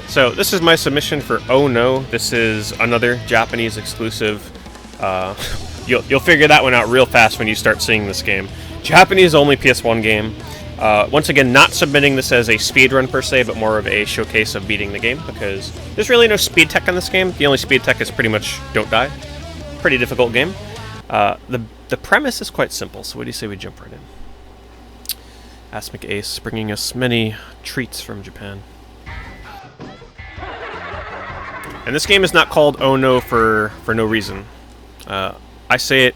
So this is my submission for Oh No. This is another Japanese exclusive. You'll figure that one out real fast when you start seeing this game. Japanese only PS1 game. Once again, not submitting this as a speedrun per se, but more of a showcase of beating the game, because there's really no speed tech in this game. The only speed tech is pretty much don't die. Pretty difficult game. The premise is quite simple, so what do you say we jump right in? Asmic Ace bringing us many treats from Japan. And this game is not called Oh No for no reason. I say it,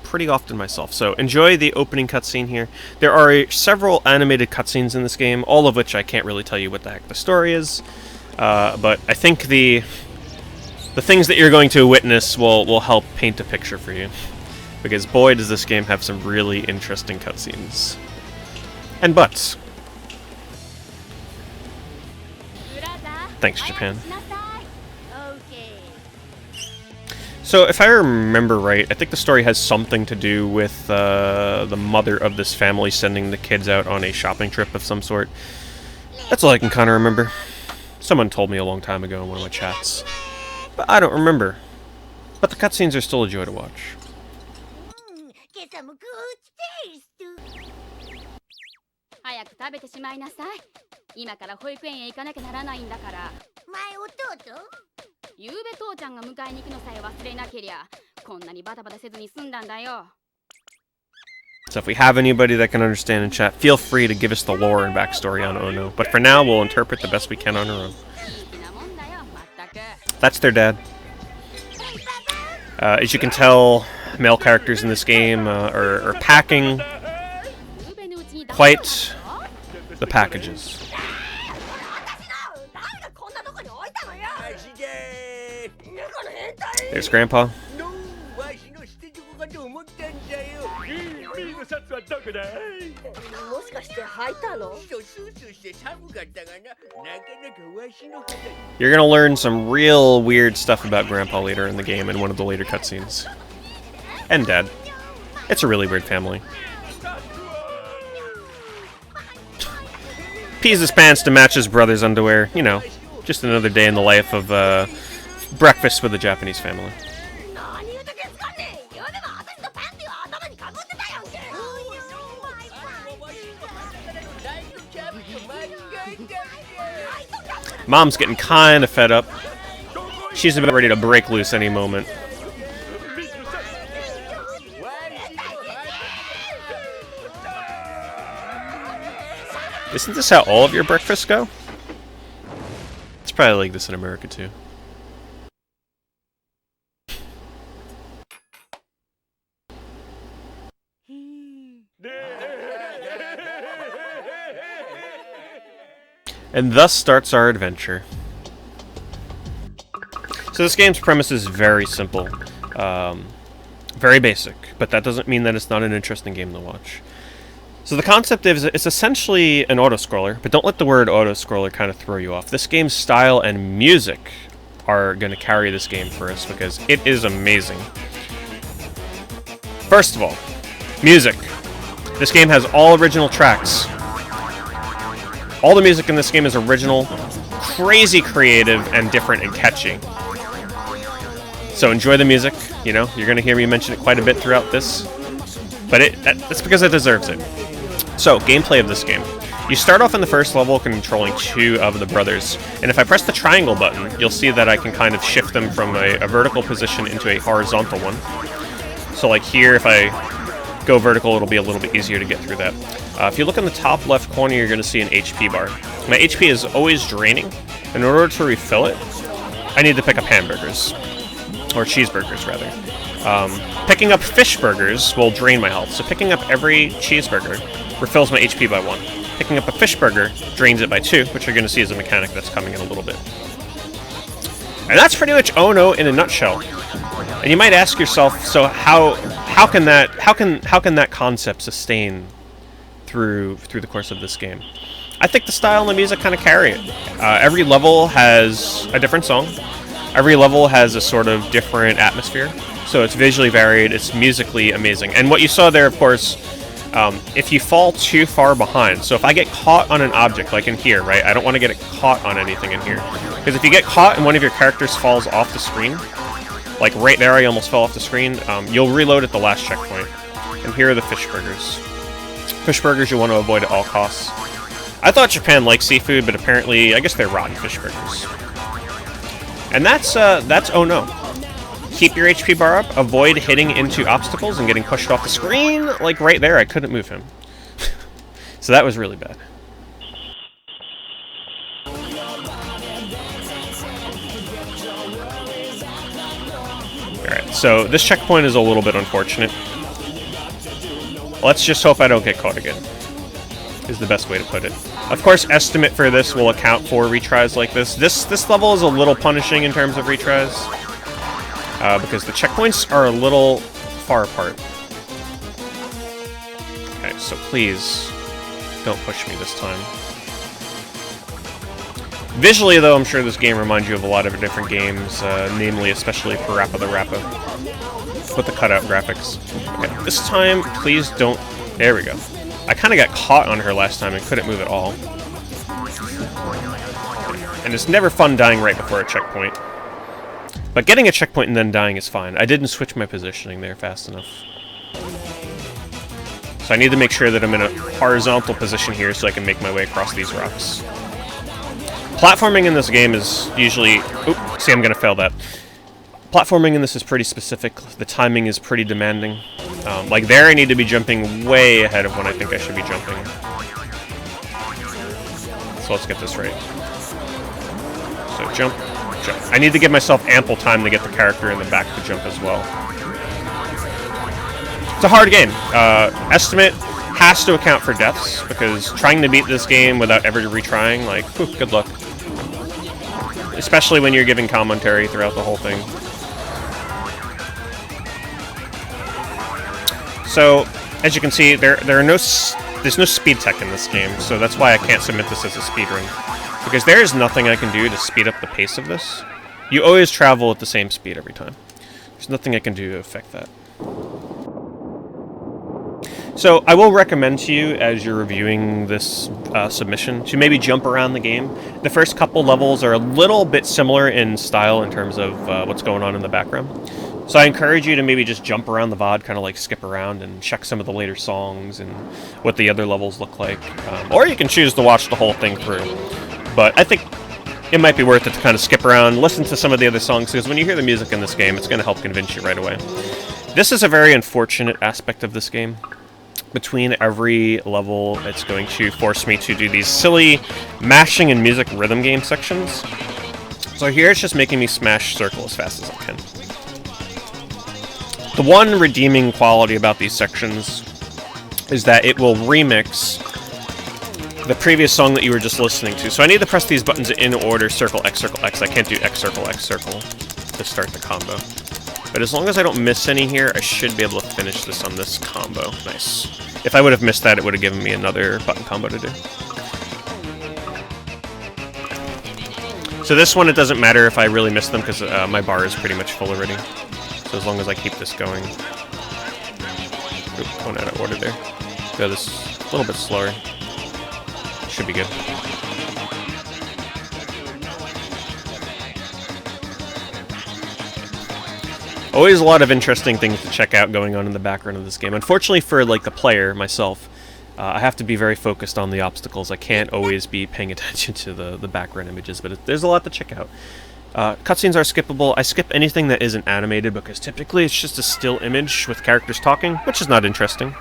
pretty often myself. So enjoy the opening cutscene here. There are several animated cutscenes in this game, all of which I can't really tell you what the heck the story is. But I think the things that you're going to witness will help paint a picture for you. Because boy, does this game have some really interesting cutscenes. And butts. Thanks, Japan. So, if I remember right, I think the story has something to do with the mother of this family sending the kids out on a shopping trip of some sort. That's all I can kind of remember. Someone told me a long time ago in one of my chats. But I don't remember. But the cutscenes are still a joy to watch. So if we have anybody that can understand in chat, feel free to give us the lore and backstory on Oh No. But for now, we'll interpret the best we can on our own. That's their dad. As you can tell, male characters in this game are packing quite the packages. There's Grandpa. You're gonna learn some real weird stuff about Grandpa later in the game in one of the later cutscenes. And Dad. It's a really weird family. Pees his pants to match his brother's underwear. Just another day in the life of breakfast with a Japanese family. Mom's getting kind of fed up. She's about ready to break loose any moment. Isn't this how all of your breakfasts go? It's probably like this in America too. And thus starts our adventure. So this game's premise is very simple. Very basic, but that doesn't mean that it's not an interesting game to watch. So the concept is, it's essentially an auto-scroller, but don't let the word auto-scroller kind of throw you off. This game's style and music are going to carry this game for us, because it is amazing. First of all, music. This game has all original tracks. All the music in this game is original, crazy creative, and different and catchy. So enjoy the music, you're going to hear me mention it quite a bit throughout this. But that's because it deserves it. So, gameplay of this game. You start off in the first level controlling two of the brothers, and if I press the triangle button, you'll see that I can kind of shift them from a vertical position into a horizontal one. So like here, if I go vertical, it'll be a little bit easier to get through that. If you look in the top left corner, you're going to see an HP bar. My HP is always draining. In order to refill it, I need to pick up hamburgers. Or cheeseburgers, rather. Picking up fish burgers will drain my health, so picking up every cheeseburger refills my HP by 1. Picking up a fish burger drains it by 2, which you're going to see is a mechanic that's coming in a little bit. And that's pretty much Oh No in a nutshell. And you might ask yourself, so how can that concept sustain through the course of this game? I think the style and the music kind of carry it. Every level has a different song. Every level has a sort of different atmosphere. So it's visually varied, it's musically amazing. And what you saw there, of course, if you fall too far behind. So if I get caught on an object, like in here, right? I don't want to get caught on anything in here. Because if you get caught and one of your characters falls off the screen, like right there I almost fell off the screen, you'll reload at the last checkpoint. And here are the fish burgers. Fish burgers you want to avoid at all costs. I thought Japan liked seafood, but apparently, I guess they're rotten fish burgers. And that's oh no. Keep your HP bar up, avoid hitting into obstacles and getting pushed off the screen. Like right there, I couldn't move him. So that was really bad. Alright, so this checkpoint is a little bit unfortunate. Let's just hope I don't get caught again, is the best way to put it. Of course, estimate for this will account for retries like this. This level is a little punishing in terms of retries. Because the checkpoints are a little far apart. Okay, so please don't push me this time. Visually, though, I'm sure this game reminds you of a lot of different games, namely, especially Parappa the Rappa, with the cutout graphics. Okay, this time, please don't... There we go. I kind of got caught on her last time and couldn't move at all. And it's never fun dying right before a checkpoint. But getting a checkpoint and then dying is fine. I didn't switch my positioning there fast enough. So I need to make sure that I'm in a horizontal position here so I can make my way across these rocks. Platforming in this game is usually... Oop, see, I'm going to fail that. Platforming in this is pretty specific. The timing is pretty demanding. Like there, I need to be jumping way ahead of when I think I should be jumping. So let's get this right. So jump. I need to give myself ample time to get the character in the back to jump as well. It's a hard game. Estimate has to account for deaths, because trying to beat this game without ever retrying, like, whew, good luck. Especially when you're giving commentary throughout the whole thing. So, as you can see, there's no speed tech in this game, so that's why I can't submit this as a speedrun. Because there is nothing I can do to speed up the pace of this. You always travel at the same speed every time. There's nothing I can do to affect that. So I will recommend to you, as you're reviewing this submission, to maybe jump around the game. The first couple levels are a little bit similar in style in terms of what's going on in the background. So I encourage you to maybe just jump around the VOD, kind of like skip around and check some of the later songs and what the other levels look like. Or you can choose to watch the whole thing through. But I think it might be worth it to kind of skip around, listen to some of the other songs, because when you hear the music in this game, it's going to help convince you right away. This is a very unfortunate aspect of this game. Between every level, it's going to force me to do these silly mashing and music rhythm game sections. So here it's just making me smash circle as fast as I can. The one redeeming quality about these sections is that it will remix the previous song that you were just listening to. So I need to press these buttons in order, circle, X, I can't do X, circle, to start the combo. But as long as I don't miss any here, I should be able to finish this on this combo. Nice. If I would have missed that, it would have given me another button combo to do. So this one, it doesn't matter if I really miss them, because my bar is pretty much full already. So as long as I keep this going... Oop, went out of order there. Go this a little bit slower. Should be good. Always a lot of interesting things to check out going on in the background of this game. Unfortunately for like the player, myself, I have to be very focused on the obstacles. I can't always be paying attention to the background images, but there's a lot to check out. Cutscenes are skippable. I skip anything that isn't animated because typically it's just a still image with characters talking, which is not interesting.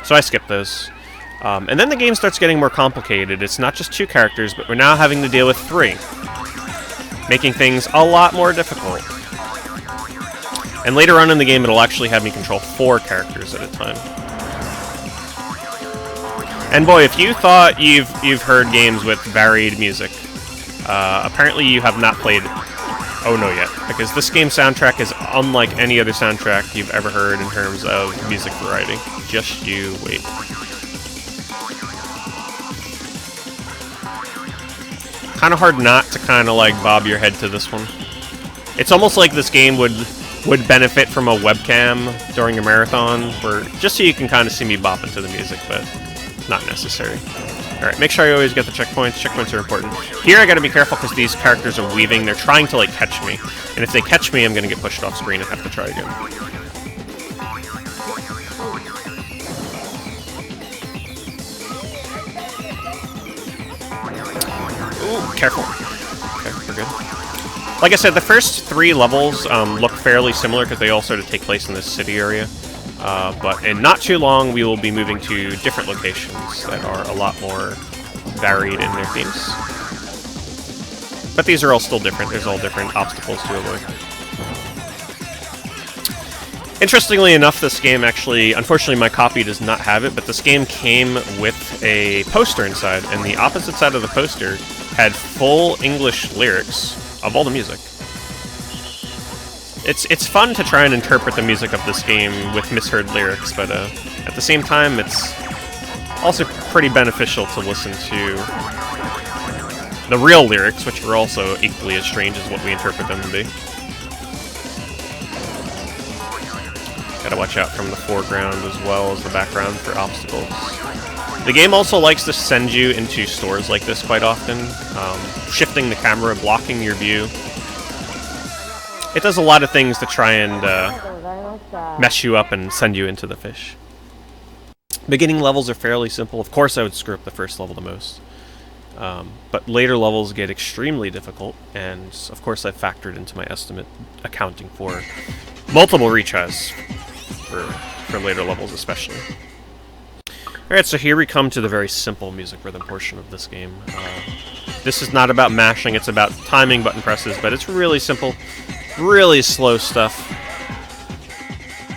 So I skip those. And then the game starts getting more complicated. It's not just 2 characters, but we're now having to deal with 3, making things a lot more difficult. And later on in the game, it'll actually have me control 4 characters at a time. And boy, if you thought you've heard games with varied music, apparently you have not played Oh No yet, because this game's soundtrack is unlike any other soundtrack you've ever heard in terms of music variety. Just you wait. Kind of hard not to kind of like bob your head to this one. It's almost like this game would would benefit from a webcam during a marathon, just so you can kind of see me bopping to the music, but not necessary. Alright, make sure I always get the checkpoints. Checkpoints are important. Here I gotta be careful because these characters are weaving. They're trying to, like, catch me. And if they catch me, I'm gonna get pushed off screen and have to try again. Ooh, careful. Okay, we're good. Like I said, the first 3 levels look fairly similar because they all sort of take place in this city area. But in not too long, we will be moving to different locations that are a lot more varied in their themes. But these are all still different. There's all different obstacles to avoid. Interestingly enough, this game actually, unfortunately my copy does not have it, but this game came with a poster inside, and the opposite side of the poster had full English lyrics of all the music. It's fun to try and interpret the music of this game with misheard lyrics, but at the same time, it's also pretty beneficial to listen to the real lyrics, which are also equally as strange as what we interpret them to be. Gotta watch out from the foreground as well as the background for obstacles. The game also likes to send you into stores like this quite often, shifting the camera, blocking your view. It does a lot of things to try and mess you up and send you into the fish. Beginning levels are fairly simple. Of course I would screw up the first level the most. But later levels get extremely difficult, and of course I've factored into my estimate accounting for multiple retries for later levels especially. Alright, so here we come to the very simple music rhythm portion of this game. This is not about mashing, it's about timing button presses, but it's really simple, really slow stuff.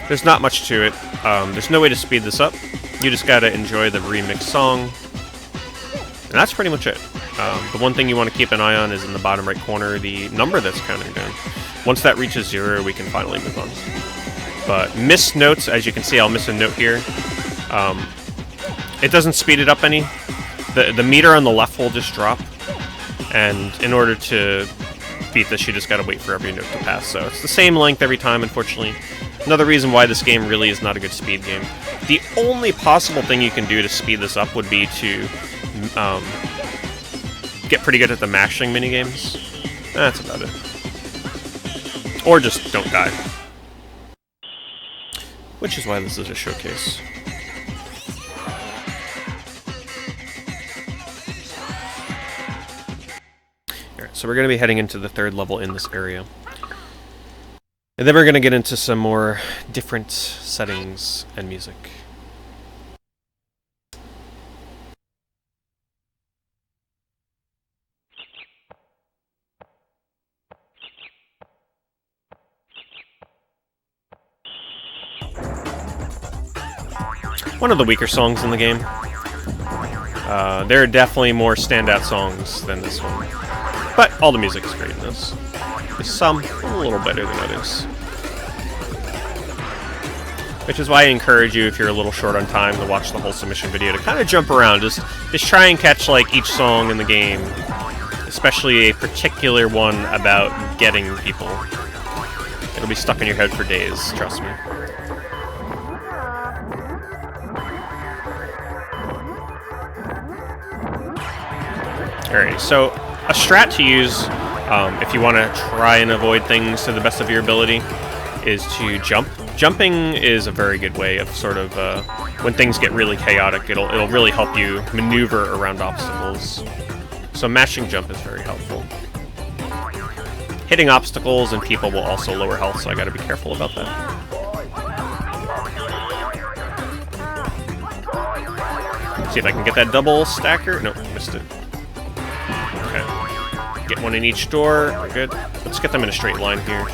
There's not much to it. There's no way to speed this up. You just gotta enjoy the remixed song. And that's pretty much it. The one thing you want to keep an eye on is in the bottom right corner, the number that's counting down. Once that reaches 0, we can finally move on. But missed notes, as you can see, I'll miss a note here. It doesn't speed it up any. The meter on the left will just drop. And in order to beat this, you just gotta wait for every note to pass. So it's the same length every time, unfortunately. Another reason why this game really is not a good speed game. The only possible thing you can do to speed this up would be to get pretty good at the mashing minigames. That's about it. Or just don't die. Which is why this is a showcase. Alright, so we're going to be heading into the 3rd level in this area. And then we're going to get into some more different settings and music. One of the weaker songs in the game. There are definitely more standout songs than this one. But all the music is great in this. There's some a little better than others. Which is why I encourage you, if you're a little short on time, to watch the whole submission video, to kind of jump around. Just try and catch like each song in the game. Especially a particular one about getting people. It'll be stuck in your head for days, trust me. Alright, so a strat to use if you want to try and avoid things to the best of your ability is to jump. Jumping is a very good way of sort of, when things get really chaotic, it'll really help you maneuver around obstacles. So mashing jump is very helpful. Hitting obstacles and people will also lower health, so I gotta be careful about that. See if I can get that double stacker. Nope, missed it. Okay. Get one in each door. We're good. Let's get them in a straight line here.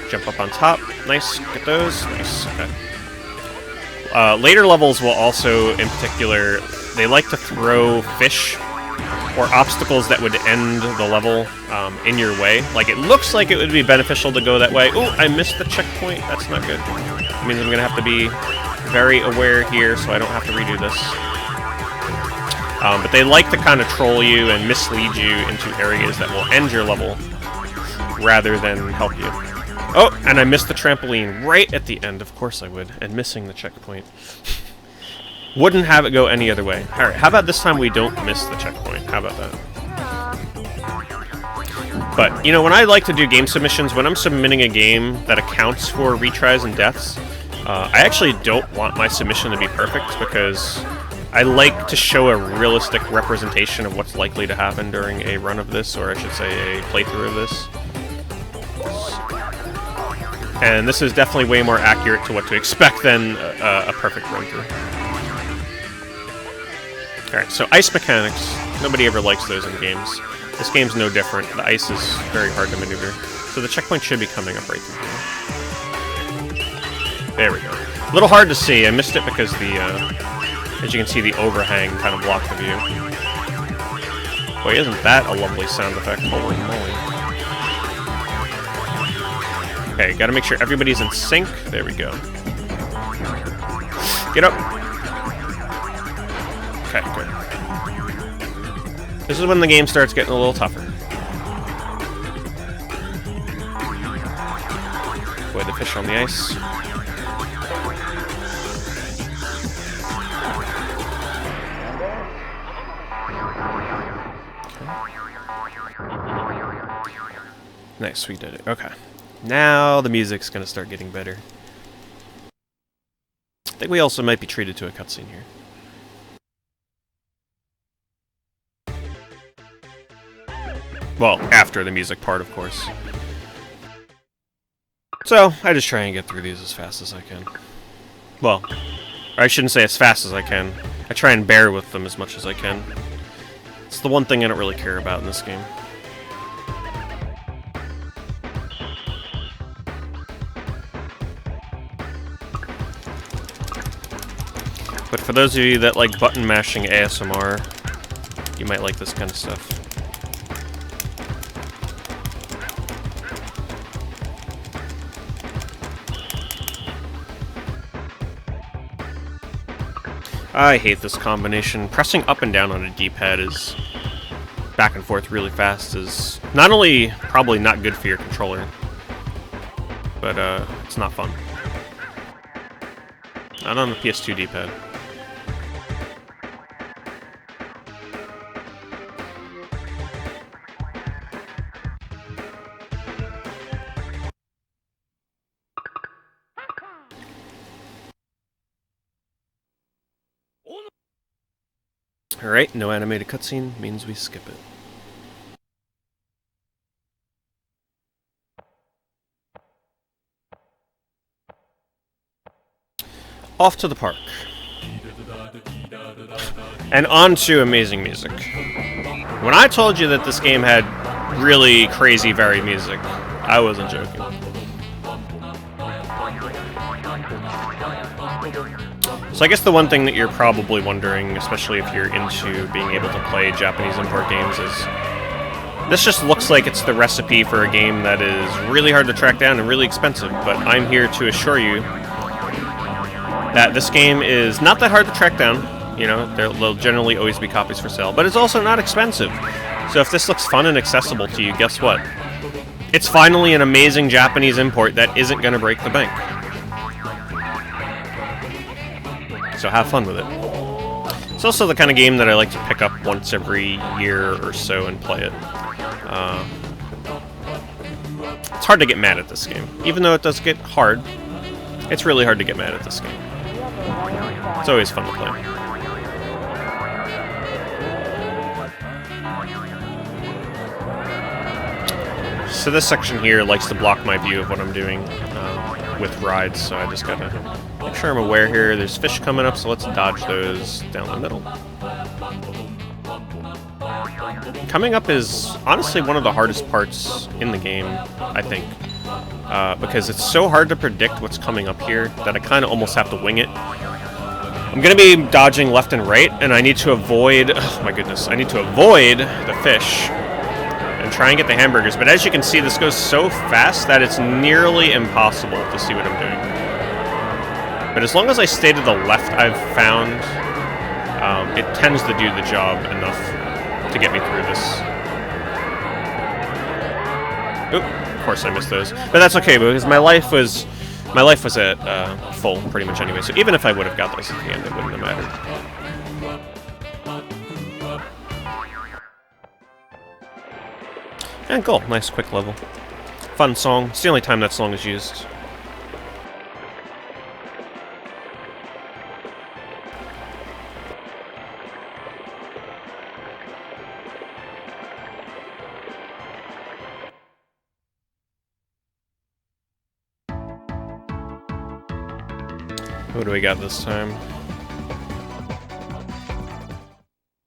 Jump up on top. Nice. Get those. Nice. Okay. Later levels will also, in particular, they like to throw fish or obstacles that would end the level in your way. Like, it looks like it would be beneficial to go that way. Ooh, I missed the checkpoint. That's not good. It means I'm going to have to be very aware here so I don't have to redo this. But they like to kind of troll you and mislead you into areas that will end your level. rather than help you. Oh, and I missed the trampoline right at the end. Of course I would. And missing the checkpoint. Wouldn't have it go any other way. Alright, how about this time we don't miss the checkpoint? How about that? But, you know, when I like to do game submissions, when I'm submitting a game that accounts for retries and deaths, I actually don't want my submission to be perfect, because I like to show a realistic representation of what's likely to happen during a run of this, or I should say a playthrough of this. And this is definitely way more accurate to what to expect than a perfect run-through. Alright, so ice mechanics. Nobody ever likes those in games. This game's no different. The ice is very hard to maneuver. So the checkpoint should be coming up right through here. There we go. A little hard to see. I missed it because the, as you can see, the overhang kind of blocked the view. Boy, isn't that a lovely sound effect? Holy moly. Okay, gotta make sure everybody's in sync. There we go. Get up! Okay, good. This is when the game starts getting a little tougher. Boy, the fish on the ice. Okay. Nice, we did it. Okay. Now the music's gonna start getting better. I think we also might be treated to a cutscene here. Well, after the music part, of course. So, I just try and get through these as fast as I can. Well, I shouldn't say as fast as I can. I try and bear with them as much as I can. It's the one thing I don't really care about in this game. But for those of you that like button mashing ASMR, you might like this kind of stuff. I hate this combination. Pressing up and down on a D-pad is back and forth really fast is not only probably not good for your controller, but it's not fun. Not on the PS2 D-pad. Alright, no animated cutscene means we skip it. Off to the park. And on to amazing music. When I told you that this game had really crazy varied music, I wasn't joking. So I guess the one thing that you're probably wondering, especially if you're into being able to play Japanese import games, is this just looks like it's the recipe for a game that is really hard to track down and really expensive, but I'm here to assure you that this game is not that hard to track down. You know, there'll generally always be copies for sale, but it's also not expensive. So if this looks fun and accessible to you, guess what? It's finally an amazing Japanese import that isn't going to break the bank. So have fun with it. It's also the kind of game that I like to pick up once every year or so and play it. It's hard to get mad at this game. Even though it does get hard, it's really hard to get mad at this game. It's always fun to play. So this section here likes to block my view of what I'm doing with rides, so I just gotta make sure I'm aware here. There's fish coming up, so let's dodge those down the middle. Coming up is honestly one of the hardest parts in the game, I think, because it's so hard to predict what's coming up here that I kind of almost have to wing it. I'm gonna be dodging left and right, and I need to avoid, oh my goodness, I need to avoid the fish and try and get the hamburgers, but as you can see, this goes so fast that it's nearly impossible to see what I'm doing. But as long as I stay to the left, I've found it tends to do the job enough to get me through this. Oop, Of course I missed those. But that's okay, because my life was at full pretty much anyway, so even if I would have got those at the end, it wouldn't have mattered. And cool, nice quick level. Fun song. It's the only time that song is used. What do we got this time?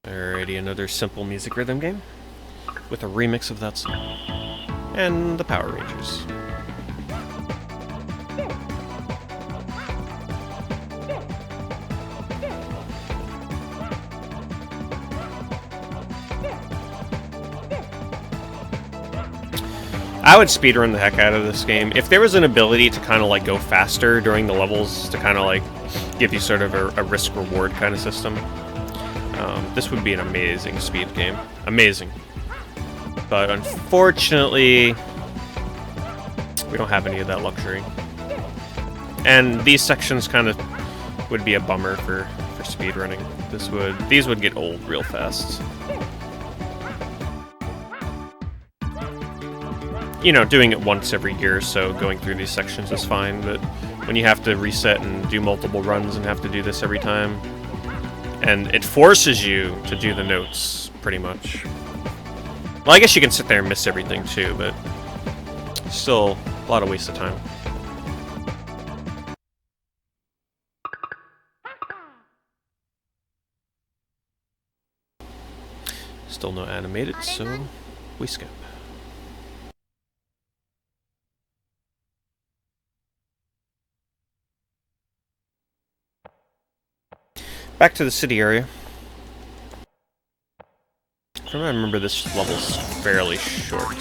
Alrighty, another simple music rhythm game with a remix of that song. And the Power Rangers. I would speedrun the heck out of this game. If there was an ability to kind of like go faster during the levels to kind of like give you sort of a risk-reward kind of system, this would be an amazing speed game. Amazing. But unfortunately, we don't have any of that luxury. And these sections kind of would be a bummer for speedrunning. These would get old real fast. You know, doing it once every year or so, going through these sections is fine, but when you have to reset and do multiple runs and have to do this every time, and it forces you to do the notes, pretty much. Well, I guess you can sit there and miss everything too, but still a lot of waste of time. Still no animated, so we skip. Back to the city area. I remember this level's fairly short.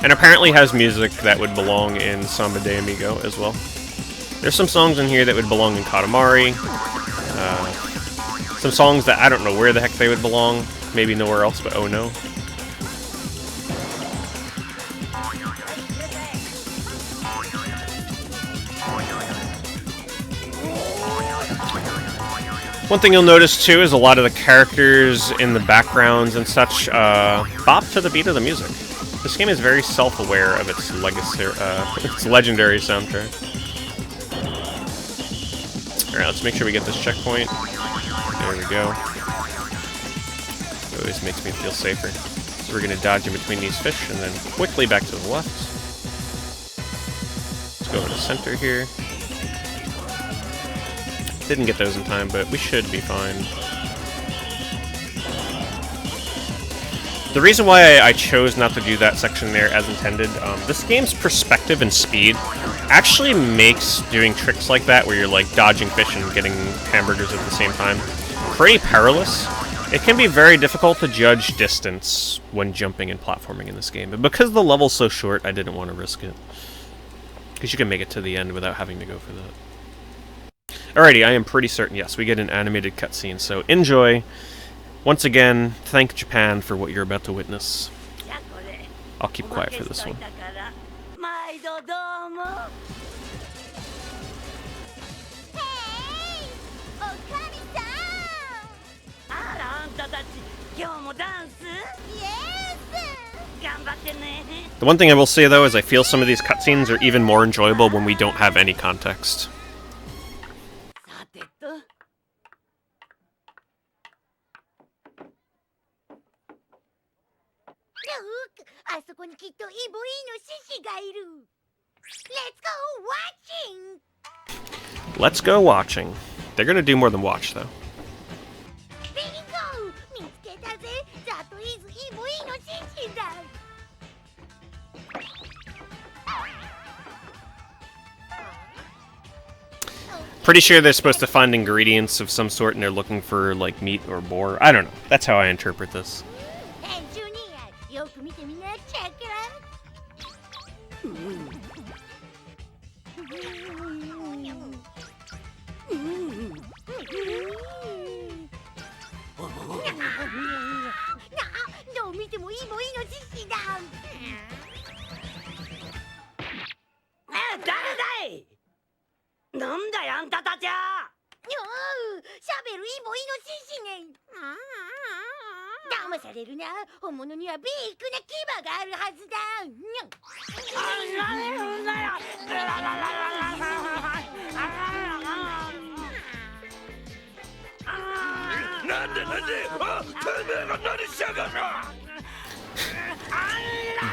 And apparently has music that would belong in Samba de Amigo as well. There's some songs in here that would belong in Katamari. Some songs that I don't know where the heck they would belong. Maybe nowhere else, but oh no. One thing you'll notice too is a lot of the characters in the backgrounds and such bop to the beat of the music. This game is very self-aware of its legacy, its legendary soundtrack. Alright, let's make sure we get this checkpoint. There we go. It always makes me feel safer. So we're going to dodge in between these fish and then quickly back to the left. Let's go in the center here. Didn't get those in time, but we should be fine. The reason why I chose not to do that section there as intended, this game's perspective and speed actually makes doing tricks like that, where you're like dodging fish and getting hamburgers at the same time, pretty perilous. It can be very difficult to judge distance when jumping and platforming in this game, but because the level's so short, I didn't want to risk it. Because you can make it to the end without having to go for that. Alrighty, I am pretty certain, yes, we get an animated cutscene, so enjoy. Once again, thank Japan for what you're about to witness. I'll keep quiet for this one. The one thing I will say, though, is I feel some of these cutscenes are even more enjoyable when we don't have any context. Let's go watching. They're gonna do more than watch, though. Pretty sure they're supposed to find ingredients of some sort and they're looking for, like, meat or boar. I don't know. That's how I interpret this.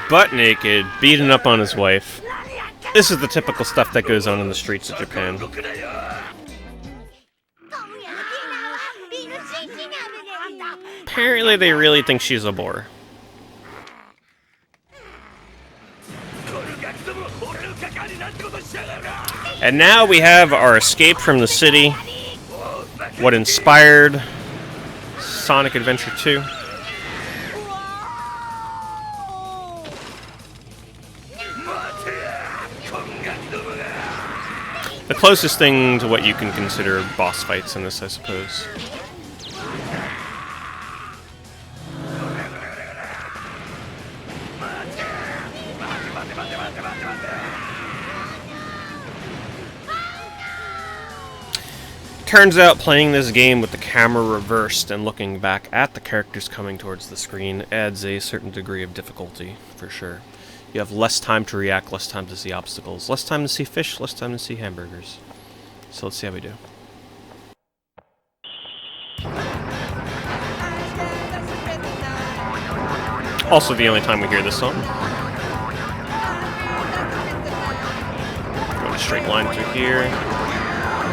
Butt naked, beating up on his wife. This is the typical stuff that goes on in the streets of Japan. Apparently they really think she's a bore. And now we have our escape from the city. What inspired Sonic Adventure 2. The closest thing to what you can consider boss fights in this, I suppose. Turns out playing this game with the camera reversed and looking back at the characters coming towards the screen adds a certain degree of difficulty, for sure. You have less time to react, less time to see obstacles, less time to see fish, less time to see hamburgers. So let's see how we do. Also the only time we hear this song. Going a straight line through here.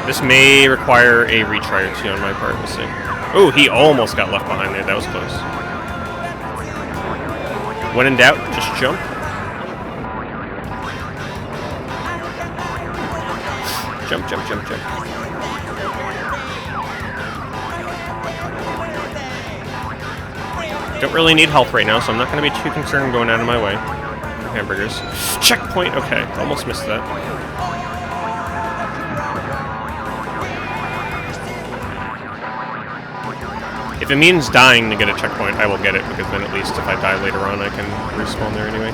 This may require a retry or two on my part, we'll see. Oh, he almost got left behind there, that was close. When in doubt, just jump. Jump, jump, jump, jump. Don't really need health right now, so I'm not going to be too concerned going out of my way. Hamburgers. Checkpoint! Okay, almost missed that. If it means dying to get a checkpoint, I will get it, because then at least if I die later on, I can respawn there anyway.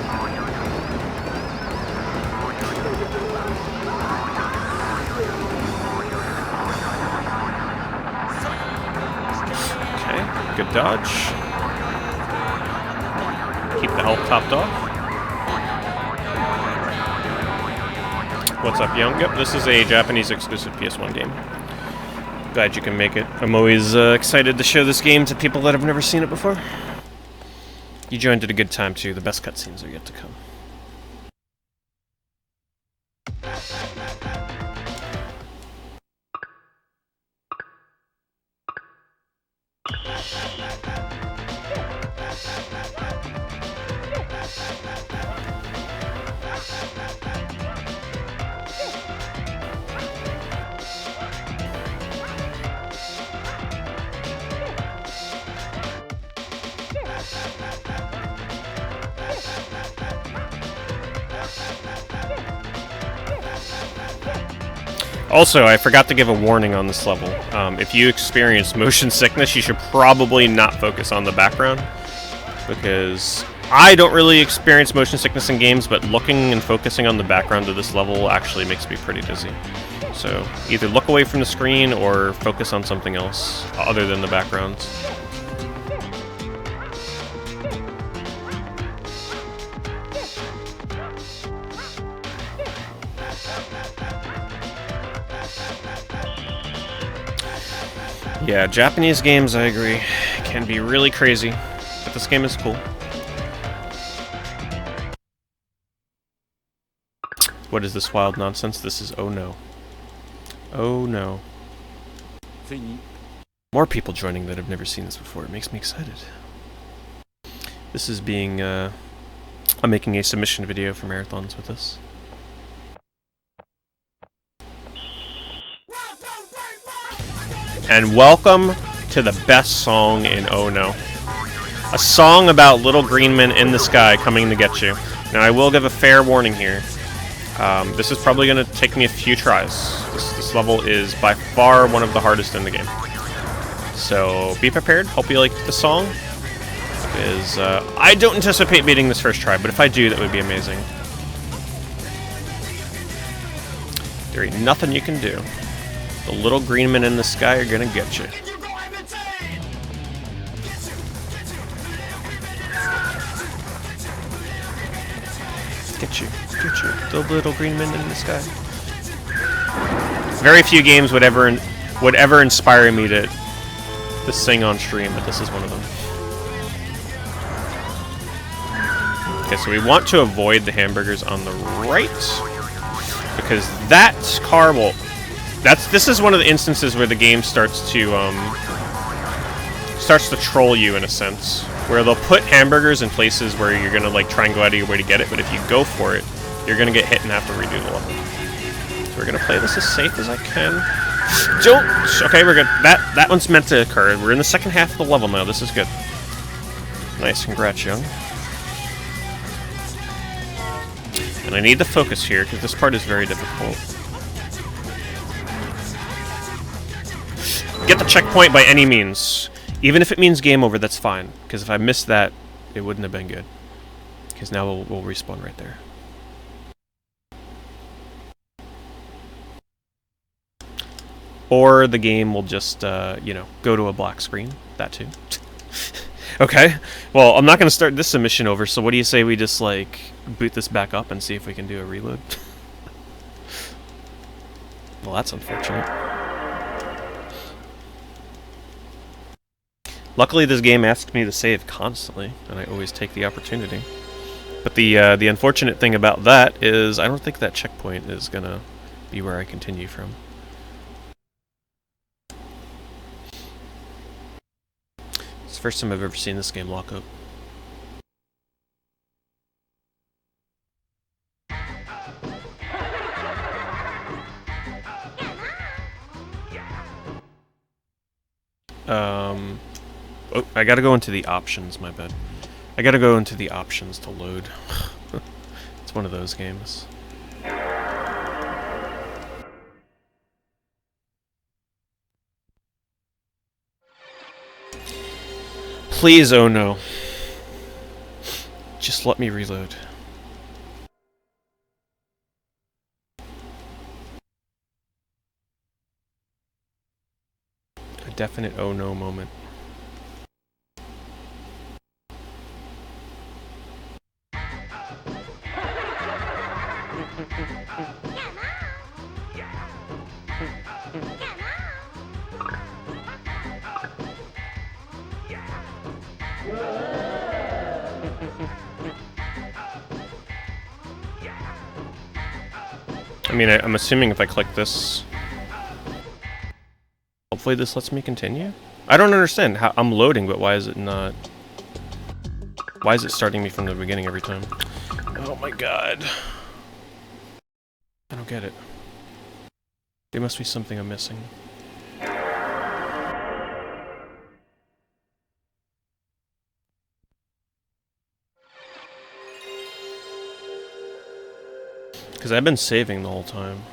Good dodge. Keep the health topped off. What's up, young? Yep, this is a Japanese exclusive PS1 game. Glad you can make it. I'm always excited to show this game to people that have never seen it before. You joined at a good time, too. The best cutscenes are yet to come. Also, I forgot to give a warning on this level. If you experience motion sickness, you should probably not focus on the background, because I don't really experience motion sickness in games, but looking and focusing on the background of this level actually makes me pretty dizzy. So either look away from the screen or focus on something else other than the backgrounds. Yeah, Japanese games, I agree, can be really crazy, but this game is cool. What is this wild nonsense? This is oh no. Oh no. More people joining that have never seen this before. It makes me excited. This is being, I'm making a submission video for marathons with this. And welcome to the best song in Oh No. A song about little green men in the sky coming to get you. Now I will give a fair warning here. This is probably going to take me a few tries. This level is by far one of the hardest in the game. So be prepared. Hope you like the song. Because I don't anticipate beating this first try, but if I do, that would be amazing. There ain't nothing you can do. The little green men in the sky are gonna get you. Get you. The little green man in the sky. Very few games would ever inspire me to sing on stream, but this is one of them. Okay, so we want to avoid the hamburgers on the right, because that car will... This is one of the instances where the game starts to troll you in a sense, where they'll put hamburgers in places where you're gonna like try and go out of your way to get it, but if you go for it, you're gonna get hit and have to redo the level. So we're gonna play this as safe as I can. Don't. Okay, we're good. That one's meant to occur. We're in the second half of the level now. This is good. Nice, congrats, young. And I need to focus here because this part is very difficult. Get the checkpoint by any means. Even if it means game over, that's fine. Because if I missed that, it wouldn't have been good. Because now we'll respawn right there. Or the game will just, you know, go to a black screen. That too. Okay. Well, I'm not going to start this submission over, so what do you say we just, like, boot this back up and see if we can do a reload? Well, that's unfortunate. Luckily, this game asks me to save constantly, and I always take the opportunity. But the unfortunate thing about that is I don't think that checkpoint is going to be where I continue from. It's the first time I've ever seen this game lock up. Oh, I gotta go into the options, my bad. I gotta go into the options to load. It's one of those games. Please, oh no. Just let me reload. A definite oh no moment. I mean, I'm assuming if I click this, hopefully this lets me continue? I don't understand how I'm loading, but why is it not... Why is it starting me from the beginning every time? Oh my god. I don't get it. There must be something I'm missing. Because I've been saving the whole time.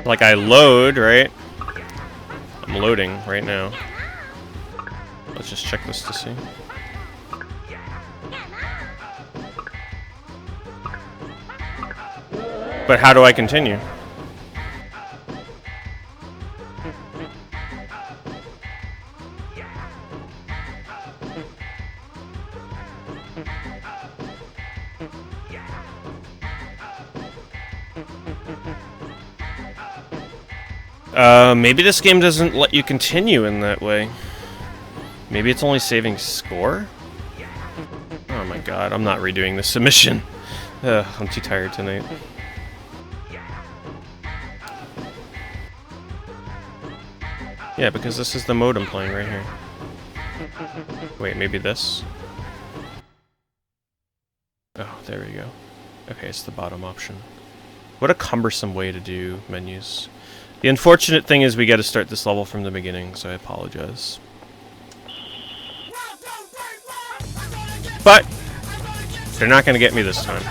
Like I load, right? I'm loading right now. Let's just check this to see. But how do I continue? Maybe this game doesn't let you continue in that way. Maybe it's only saving score? Oh my god, I'm not redoing this submission. I'm too tired tonight. Yeah, because this is the mode I'm playing right here. Wait, maybe this? Oh, there we go. Okay, it's the bottom option. What a cumbersome way to do menus. The unfortunate thing is we gotta start this level from the beginning, so I apologize. But they're not going to get me this time.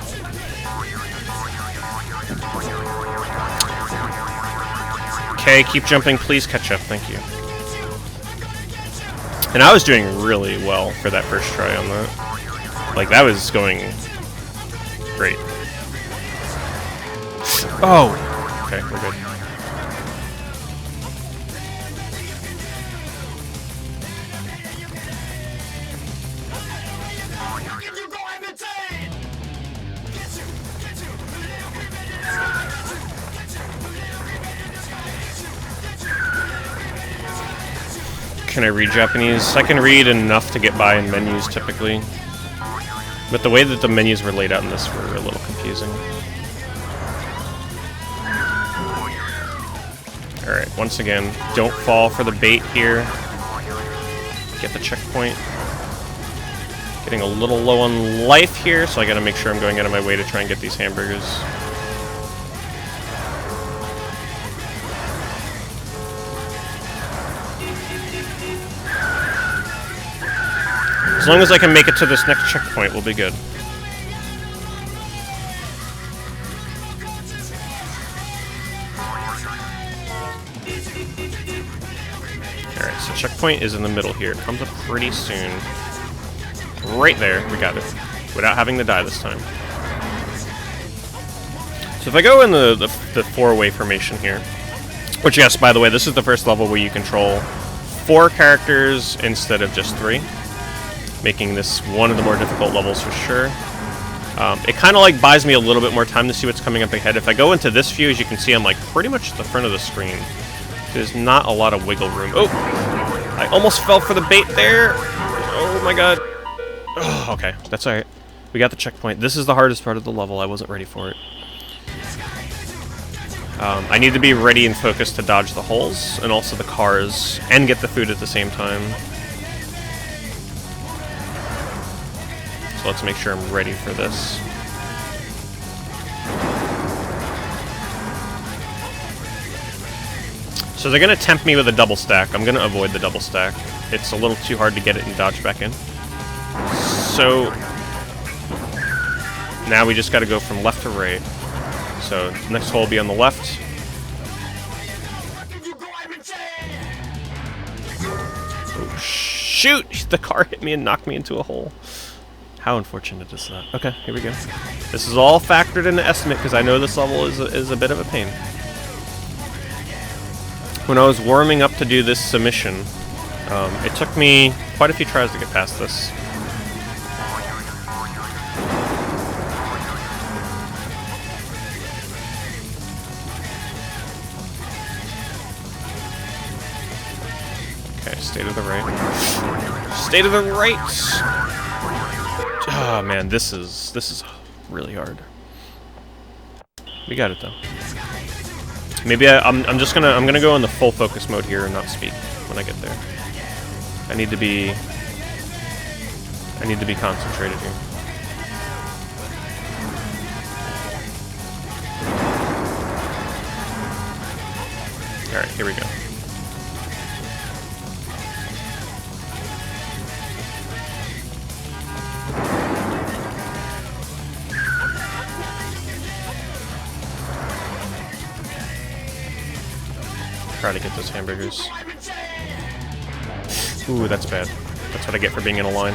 Okay, keep jumping. Please catch up. Thank you. And I was doing really well for that first try on that. Like, that was going great. Oh! Okay, we're good. Can I read Japanese? I can read enough to get by in menus, typically. But the way that the menus were laid out in this were a little confusing. Alright, once again, don't fall for the bait here. Get the checkpoint. Getting a little low on life here, so I gotta make sure I'm going out of my way to try and get these hamburgers. As long as I can make it to this next checkpoint, we'll be good. Alright, so checkpoint is in the middle here. It comes up pretty soon. Right there, we got it. Without having to die this time. So if I go in the four-way formation here, which, yes, by the way, this is the first level where you control 4 characters instead of just 3. Making this one of the more difficult levels for sure. It kind of like buys me a little bit more time to see what's coming up ahead. If I go into this view, as you can see, I'm like pretty much at the front of the screen. There's not a lot of wiggle room. Oh! I almost fell for the bait there! Oh my god. Oh, okay, that's alright. We got the checkpoint. This is the hardest part of the level. I wasn't ready for it. I need to be ready and focused to dodge the holes, and also the cars, and get the food at the same time. So let's make sure I'm ready for this. So they're going to tempt me with a double stack. I'm going to avoid the double stack. It's a little too hard to get it and dodge back in. So now we just got to go from left to right. So next hole will be on the left. Oh, shoot! The car hit me and knocked me into a hole. How unfortunate is that? Okay, here we go. This is all factored into estimate because I know this level is a bit of a pain. When I was warming up to do this submission, it took me quite a few tries to get past this. Okay, stay to the right. Stay to the right! Oh man, this is really hard. We got it though. Maybe I'm gonna go in the full focus mode here and not speak when I get there. I need to be concentrated here. All right, here we go. Try to get those hamburgers. Ooh, that's bad. That's what I get for being in a line.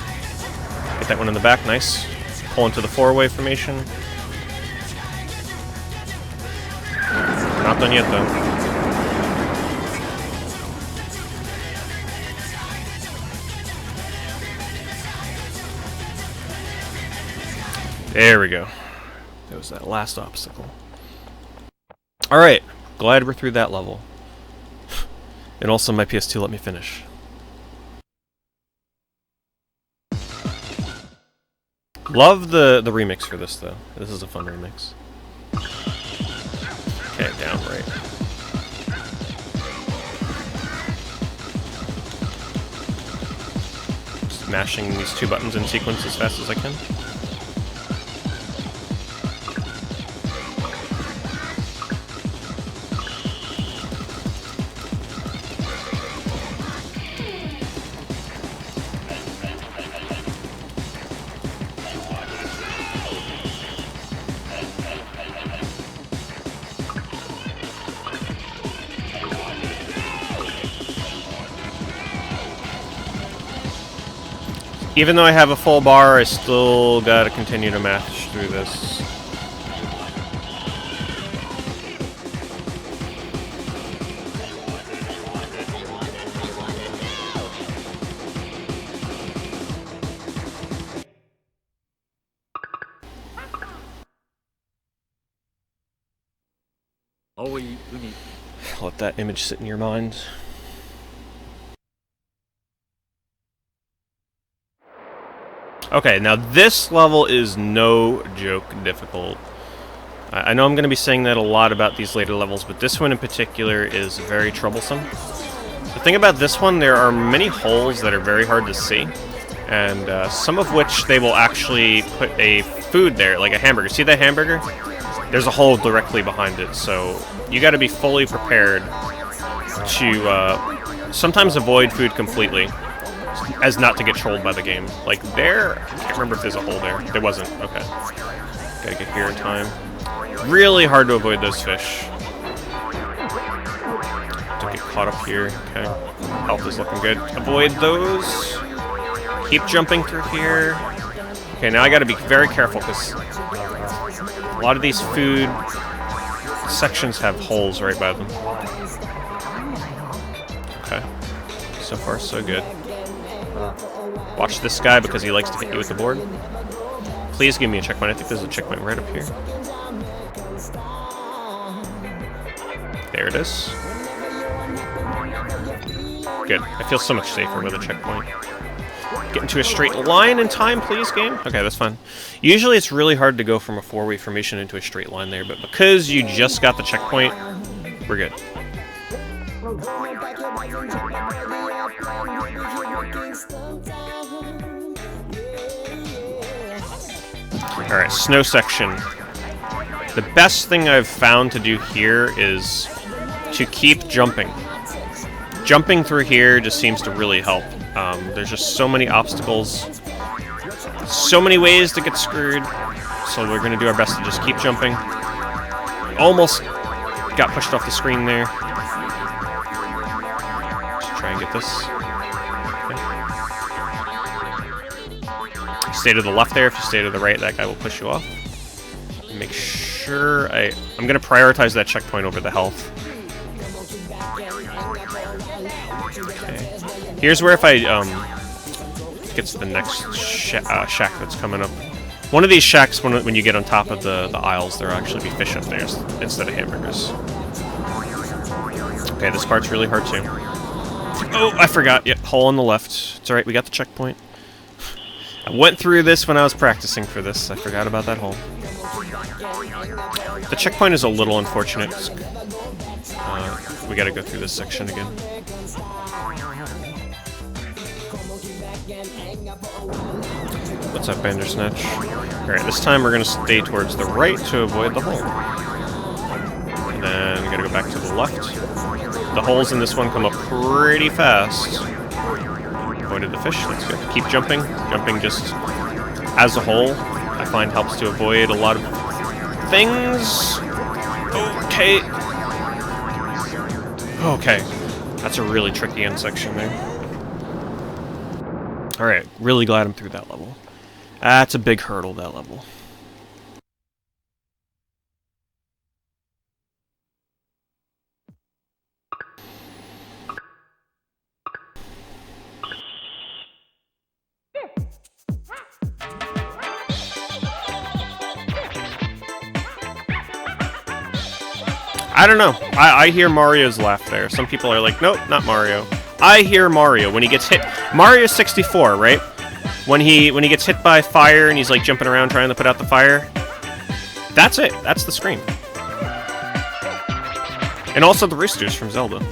Get that one in the back, nice. Pull into the 4-way formation. We're not done yet, though. There we go. That was that last obstacle. Alright, glad we're through that level. And also my PS2 let me finish. Love the remix for this though. This is a fun remix. Okay, down right. Just mashing these 2 buttons in sequence as fast as I can. Even though I have a full bar, I still gotta continue to mash through this. Let that image sit in your mind. Okay, now this level is no joke difficult. I know I'm going to be saying that a lot about these later levels, but this one in particular is very troublesome. The thing about this one, there are many holes that are very hard to see, and some of which they will actually put a food there, like a hamburger. See that hamburger? There's a hole directly behind it, so you got to be fully prepared to sometimes avoid food completely, as not to get trolled by the game. Like there, I can't remember if there's a hole there. There wasn't. Okay. Gotta get here in time. Really hard to avoid those fish. Don't get caught up here. Okay. Health is looking good. Avoid those. Keep jumping through here. Okay, now I gotta be very careful because a lot of these food sections have holes right by them. Okay. So far, so good. Watch this guy because he likes to hit you with the board. Please give me a checkpoint. I think there's a checkpoint right up here. There it is. Good. I feel so much safer with a checkpoint. Get into a straight line in time, please, game. Okay, that's fine. Usually it's really hard to go from a four-way formation into a straight line there, but because you just got the checkpoint, we're good. Alright, snow section. The best thing I've found to do here is to keep jumping. Jumping through here just seems to really help. There's just so many obstacles, so many ways to get screwed, so we're going to do our best to just keep jumping. Almost got pushed off the screen there. Let's try and get this. Okay. Stay to the left there. If you stay to the right, that guy will push you off. Make sure I'm going to prioritize that checkpoint over the health. Okay. Here's where if I get to the next shack that's coming up. One of these shacks, when you get on top of the aisles, there'll actually be fish up there instead of hamburgers. Okay, this part's really hard too. Oh, I forgot. Yep, hole on the left. It's alright, we got the checkpoint. I went through this when I was practicing for this. I forgot about that hole. The checkpoint is a little unfortunate. We gotta go through this section again. What's up, Bandersnatch? Alright, this time we're gonna stay towards the right to avoid the hole. And then we gotta go back to the left. The holes in this one come up pretty fast. Avoided the fish, that's good. Keep jumping. Jumping just as a whole, I find helps to avoid a lot of things. Okay. Okay. That's a really tricky end section there. Alright, really glad I'm through that level. That's a big hurdle, that level. I don't know. I hear Mario's laugh there. Some people are like, nope, not Mario. I hear Mario when he gets hit. Mario 64, right? When he gets hit by fire and he's like jumping around trying to put out the fire. That's it. That's the scream. And also the roosters from Zelda.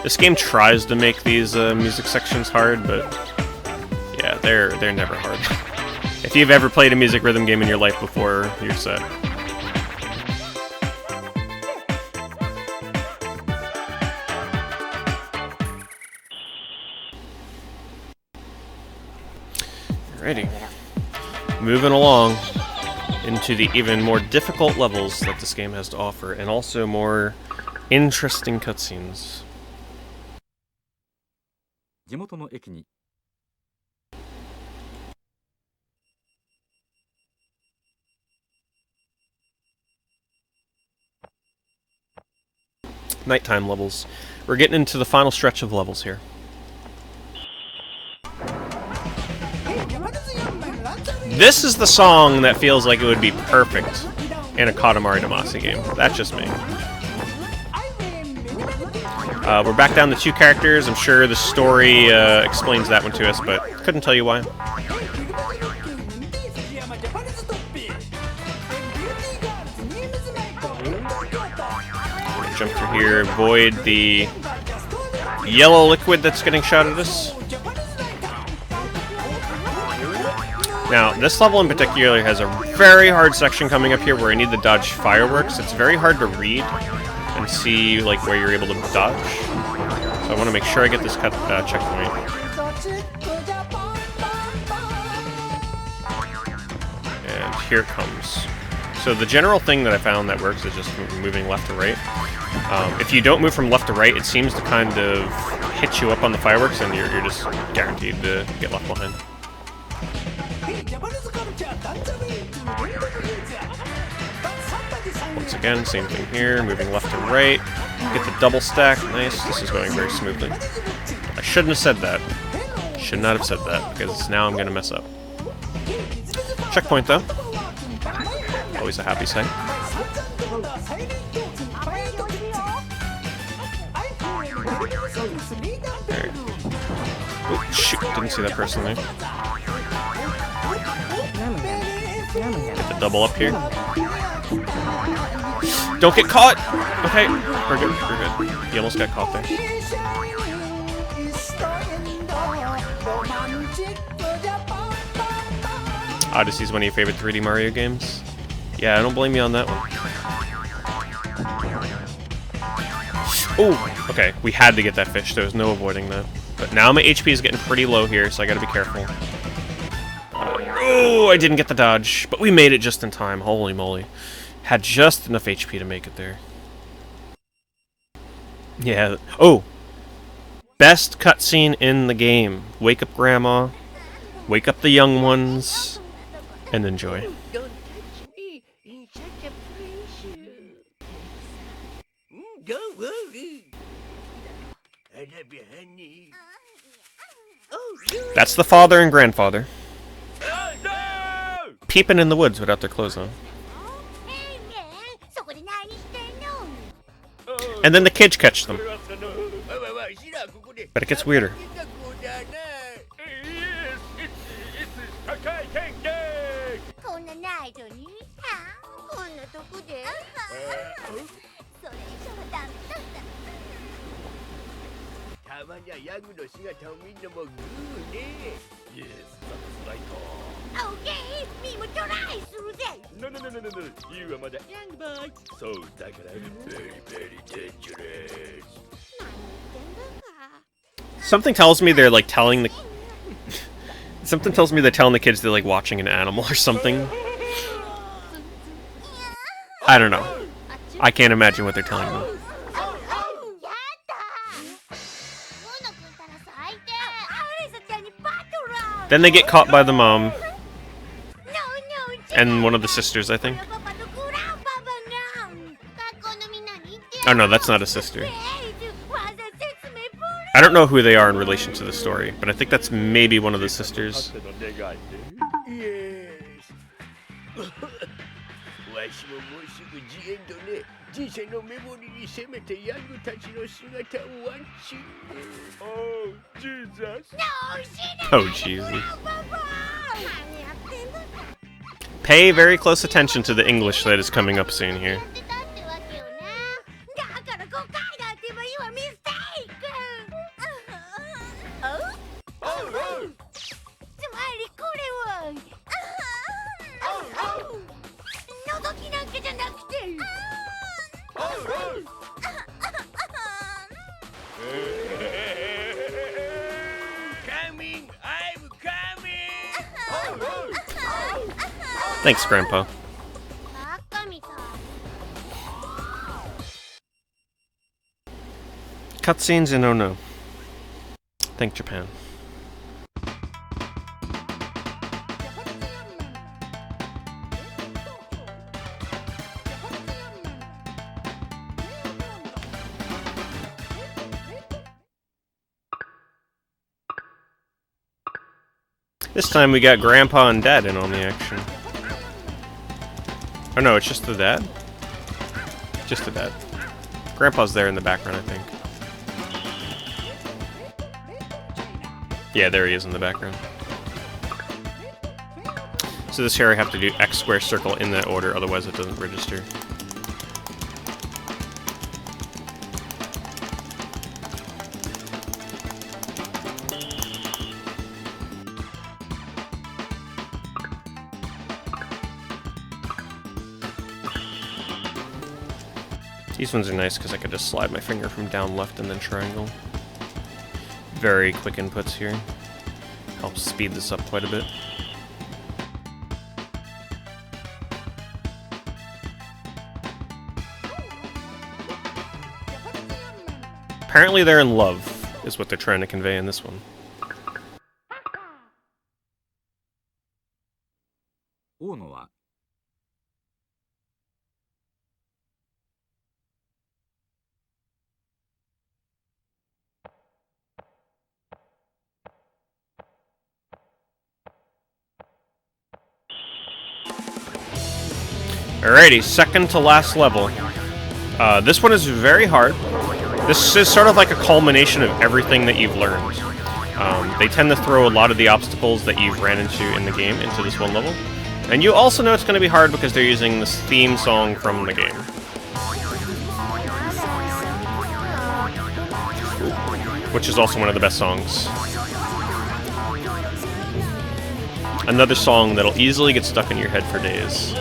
This game tries to make these music sections hard, but yeah, they're never hard. If you've ever played a music rhythm game in your life before, you're set. Alrighty. moving along into the even more difficult levels that this game has to offer, and also more interesting cutscenes. Nighttime levels. We're getting into the final stretch of levels here. This is the song that feels like it would be perfect in a Katamari Damacy game. That's just me. We're back down to 2 characters. I'm sure the story explains that one to us, but couldn't tell you why. Jump through here, avoid the yellow liquid that's getting shot at us. Now, this level in particular has a very hard section coming up here where I need to dodge fireworks. It's very hard to read and see like where you're able to dodge. So I want to make sure I get this checkpoint. And here it comes. So the general thing that I found that works is just moving left to right. If you don't move from left to right, it seems to kind of hit you up on the fireworks, and you're just guaranteed to get left behind. Once again, same thing here, moving left to right. Get the double stack. Nice. This is going very smoothly. I shouldn't have said that. Should not have said that, because now I'm going to mess up. Checkpoint, though. Always a happy sight. There. Oh, shoot. Didn't see that person there. Get the double up here. Don't get caught! Okay, we're good, we're good. He almost got caught there. Odyssey's one of your favorite 3D Mario games? Yeah, I don't blame you on that one. Oh, okay, we had to get that fish. There was no avoiding that. But now my HP is getting pretty low here, so I gotta be careful. Oh, I didn't get the dodge, but we made it just in time. Holy moly. Had just enough HP to make it there. Yeah. Oh! Best cutscene in the game. Wake up Grandma, wake up the young ones, and enjoy. That's the father and grandfather. Peeping in the woods without their clothes on. And then the kids catch them. But it gets weirder. Something tells me they're like telling the something tells me they're telling the kids they're like watching an animal or something. I don't know. I can't imagine what they're telling them. Then they get caught by the mom and one of the sisters, I think. Oh no, that's not a sister. I don't know who they are in relation to the story, but I think that's maybe one of the sisters. Oh, Jesus. Oh, Jesus. Pay very close attention to the English that is coming up soon here. Coming! I'm coming! Thanks, Grandpa. Cutscenes in Oh No. Thank Japan. This time we got Grandpa and Dad in on the action. Oh no, it's just the Dad? Just the Dad. Grandpa's there in the background, I think. Yeah, there he is in the background. So this here I have to do X square circle in that order, otherwise it doesn't register. These ones are nice because I could just slide my finger from down left and then triangle. Very quick inputs here. Helps speed this up quite a bit. Apparently they're in love, is what they're trying to convey in this one. Alrighty, second to last level. This one is very hard. This is sort of like a culmination of everything that you've learned. They tend to throw a lot of the obstacles that you've ran into in the game into this one level. And you also know it's going to be hard because they're using this theme song from the game. Which is also one of the best songs. Another song that'll easily get stuck in your head for days.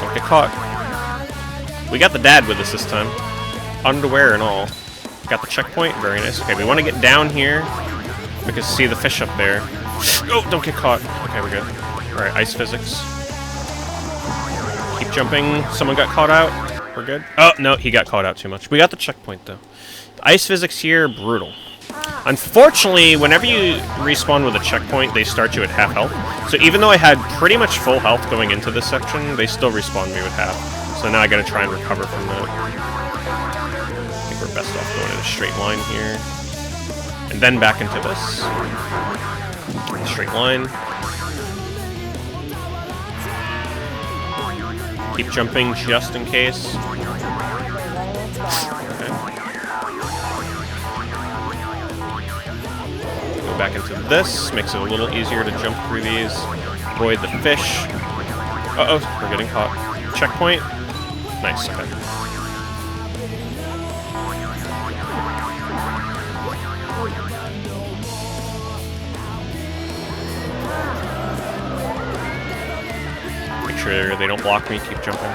Don't get caught. We got the Dad with us this time. Underwear and all. Got the checkpoint, very nice. Okay, we want to get down here. We can see the fish up there. Oh, don't get caught. Okay, we're good. Alright, ice physics. Keep jumping. Someone got caught out. We're good. Oh, no, he got caught out too much. We got the checkpoint, though. The ice physics here, brutal. Unfortunately, whenever you respawn with a checkpoint, they start you at half health. So even though I had pretty much full health going into this section, they still respawn me with half. So now I gotta try and recover from that. I think we're best off going in a straight line here. And then back into this. Straight line. Keep jumping just in case. Okay. Go back into this. Makes it a little easier to jump through these. Avoid the fish. Uh-oh, we're getting caught. Checkpoint. Nice, okay. Make sure they don't block me, keep jumping.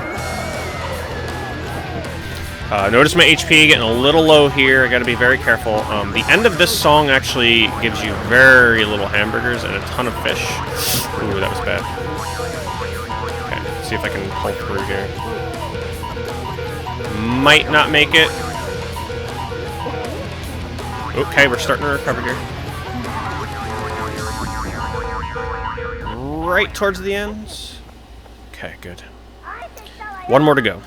Notice my HP getting a little low here, I gotta be very careful. The end of this song actually gives you very little hamburgers and a ton of fish. Ooh, that was bad. Okay, let's see if I can pull through here. Might not make it. Okay, we're starting to recover here. Right towards the end. Okay, good. One more to go.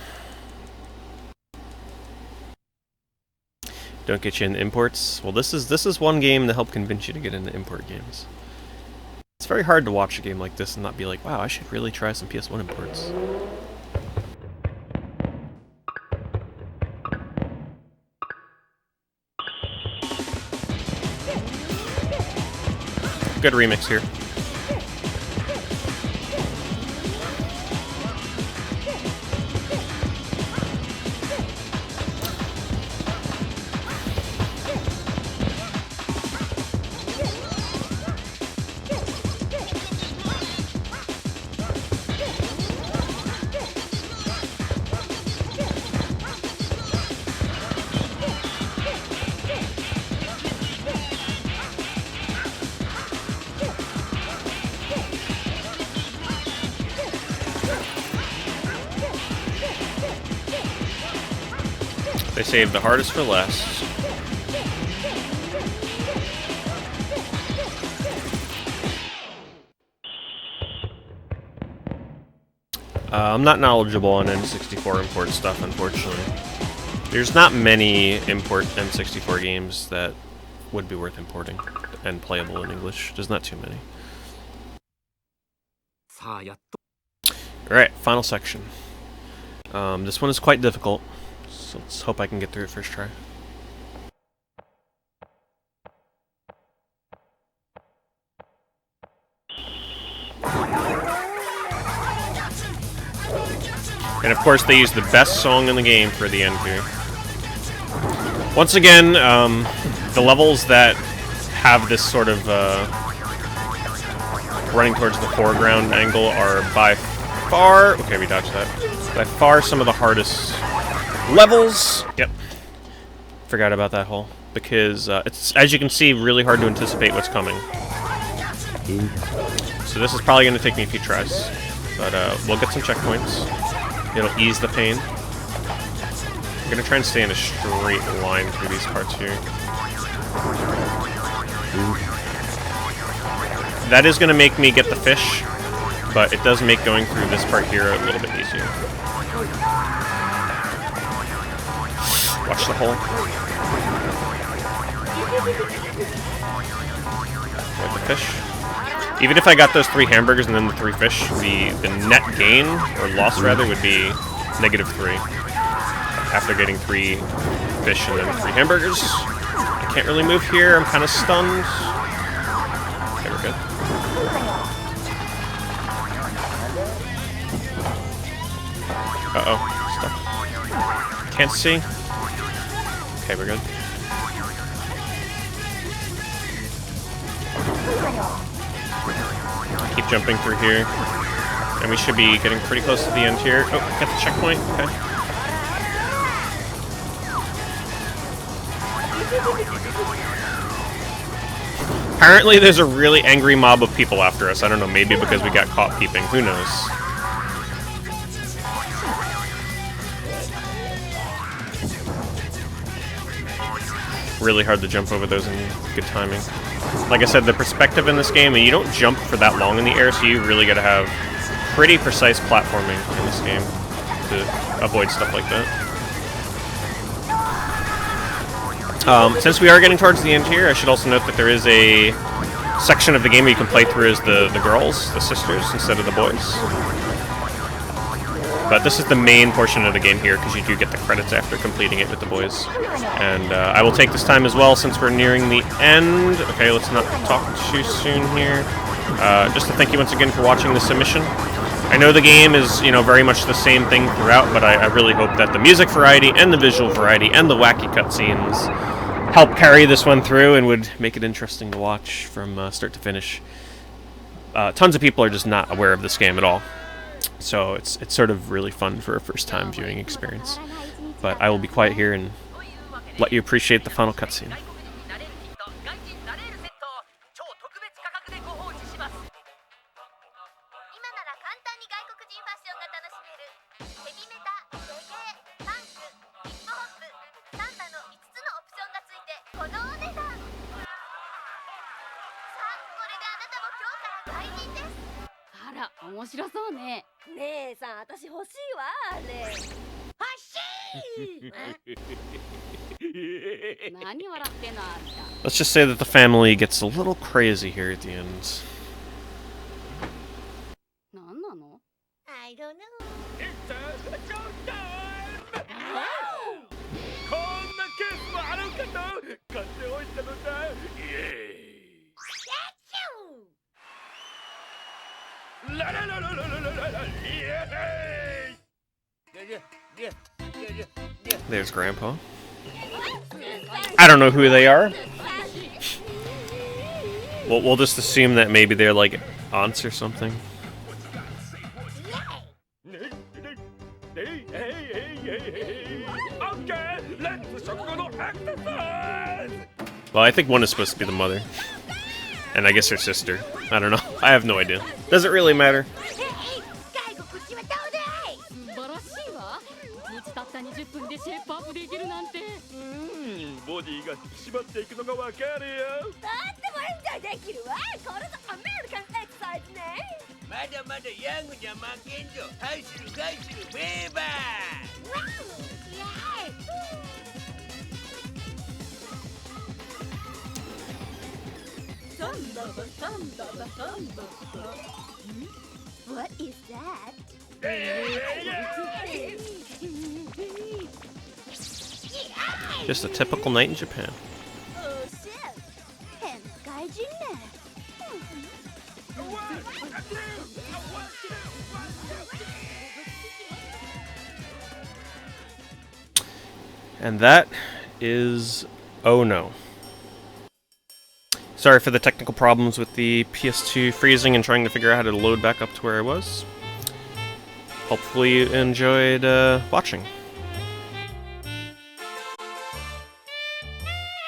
Don't get you into imports. Well, this is one game to help convince you to get into import games. It's very hard to watch a game like this and not be like, wow, I should really try some PS1 imports. Good remix here. They saved the hardest for last. I'm not knowledgeable on N64 import stuff, unfortunately. There's not many import N64 games that would be worth importing and playable in English. There's not too many. Alright, final section. This one is quite difficult, so let's hope I can get through it first try. And of course they use the best song in the game for the end here. Once again, the levels that have this sort of running towards the foreground angle are by far... Okay, we dodged that. By far some of the hardest levels. Yep. Forgot about that hole. Because it's, as you can see, really hard to anticipate what's coming. So this is probably going to take me a few tries. But we'll get some checkpoints. It'll ease the pain. I'm gonna try and stay in a straight line through these parts here. That is gonna make me get the fish, but it does make going through this part here a little bit easier. Watch the hole. Avoid the fish. Even if I got those 3 hamburgers and then the 3 fish, the net gain, or loss rather, would be -3. After getting 3 fish and then 3 hamburgers. I can't really move here, I'm kind of stunned. Okay, we're good. Uh-oh, stuck. Can't see. Okay, we're good. Keep jumping through here. And we should be getting pretty close to the end here. Oh, got the checkpoint. Okay. Apparently there's a really angry mob of people after us. I don't know, maybe because we got caught peeping. Who knows? Really hard to jump over those in good timing. Like I said, the perspective in this game, and you don't jump for that long in the air, so you really gotta have pretty precise platforming in this game to avoid stuff like that. Since we are getting towards the end here, I should also note that there is a section of the game where you can play through as the girls, the sisters, instead of the boys. But this is the main portion of the game here, because you do get the credits after completing it with the boys. And I will take this time as well, since we're nearing the end. Okay, let's not talk too soon here. Just to thank you once again for watching this submission. I know the game is, you know, very much the same thing throughout, but I really hope that the music variety and the visual variety and the wacky cutscenes help carry this one through and would make it interesting to watch from start to finish. Tons of people are just not aware of this game at all. So it's sort of really fun for a first-time viewing experience. But I will be quiet here and let you appreciate the final cutscene. Let's just say that the family gets a little crazy here at the end. I don't know. There's Grandpa. I don't know who they are. We'll just assume that maybe they're like aunts or something. Well, I think one is supposed to be the mother. And I guess her sister. I don't know. I have no idea. Does it really matter? 30分でシェイプアップできるなんて。ボディが引き締まっていくのがわかるよ。とってもエンジョイできるわ。これぞアメリカンエクササイズね。まだまだヤングじゃ負けんぞ。走る走るベーバー。ワオイエーイ。サンババサンババサンババ。What is that? Just a typical night in Japan. Oh shit! 変怪人ね。And that is Oh No. Sorry for the technical problems with the PS2 freezing and trying to figure out how to load back up to where I was. Hopefully you enjoyed watching.